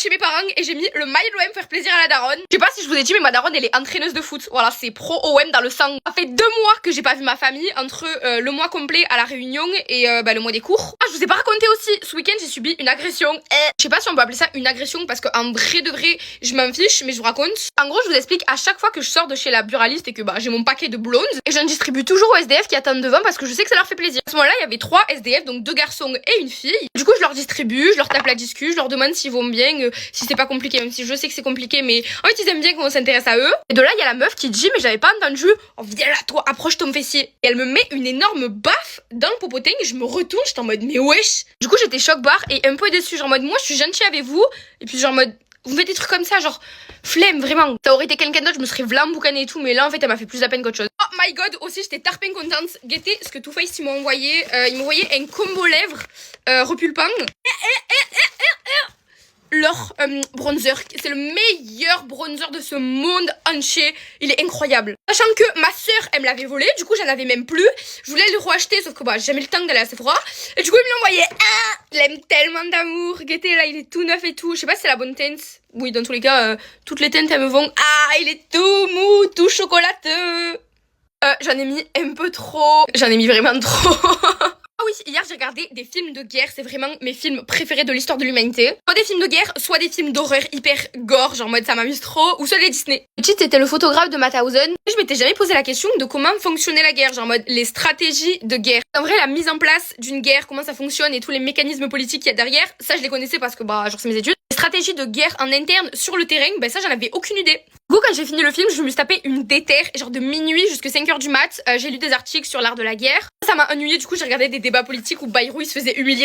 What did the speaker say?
chez mes parents et j'ai mis le maillot de l'OM faire plaisir à la daronne. Je sais pas si je vous ai dit mais ma daronne elle est entraîneuse de foot. Voilà, c'est pro OM dans le sang. Ça fait 2 mois que j'ai pas vu ma famille entre le mois complet à la Réunion et le mois des cours. Ah, je vous ai pas raconté aussi, ce week-end j'ai subi une agression. Je sais pas si on peut appeler ça une agression parce qu'en vrai de vrai je m'en fiche, mais je vous raconte. En gros je vous explique, à chaque fois que je sors de chez la buraliste et que j'ai mon paquet de blondes et j'en distribue toujours aux SDF qui attendent devant parce que je sais que ça leur fait plaisir. À ce moment-là il y avait 3 SDF, donc 2 garçons et une fille. Du coup je leur distribue, je leur tape la discussion, je leur demande s'ils vont bien, si c'est pas compliqué, même si je sais que c'est compliqué, mais en fait ils aiment bien qu'on s'intéresse à eux. Et de là il y a la meuf qui dit mais j'avais pas entendu, oh viens là toi, approche ton fessier. Et elle me met une énorme baffe dans le popotin et je me retourne, j'étais en mode mais wesh. Du coup j'étais choc-barre et un peu déçue, genre en mode moi je suis gentille avec vous, et puis genre en mode vous faites des trucs comme ça, genre flemme vraiment. Ça aurait été quelqu'un d'autre, je me serais v'lamboucanée et tout, mais là en fait elle m'a fait plus la peine qu'autre chose. Oh my god, aussi j'étais tarpin contente. Guettez ce que Too Faced il m'a envoyé. Il m'a envoyé un combo lèvres repulpant. Leur bronzer, c'est le meilleur bronzer de ce monde entier, il est incroyable. Sachant que ma soeur elle me l'avait volé, du coup j'en avais même plus. Je voulais le racheter sauf que j'ai jamais le temps d'aller à Sephora. Et du coup il me l'a envoyé. Il aime tellement d'amour. Guettez là, il est tout neuf et tout. Je sais pas si c'est la bonne teinte. Oui, dans tous les cas, toutes les teintes elles me vont. Ah, il est tout mou, tout chocolateux. J'en ai mis un peu trop. J'en ai mis vraiment trop. Ah oui, hier j'ai regardé des films de guerre, c'est vraiment mes films préférés de l'histoire de l'humanité. Soit des films de guerre, soit des films d'horreur hyper gore, genre en mode ça m'amuse trop, ou soit les Disney. Petite, c'était le photographe de Mauthausen. Je m'étais jamais posé la question de comment fonctionnait la guerre, genre en mode les stratégies de guerre. En vrai, la mise en place d'une guerre, comment ça fonctionne et tous les mécanismes politiques qu'il y a derrière, ça je les connaissais parce que genre c'est mes études. Les stratégies de guerre en interne sur le terrain, ça j'en avais aucune idée. Du coup, quand j'ai fini le film, je me suis tapé une déterre, genre de minuit jusqu'à 5h du mat. J'ai lu des articles sur l'art de la guerre. Ça m'a ennuyé, du coup, j'ai regardé des débats politiques où Bayrou il se faisait humilier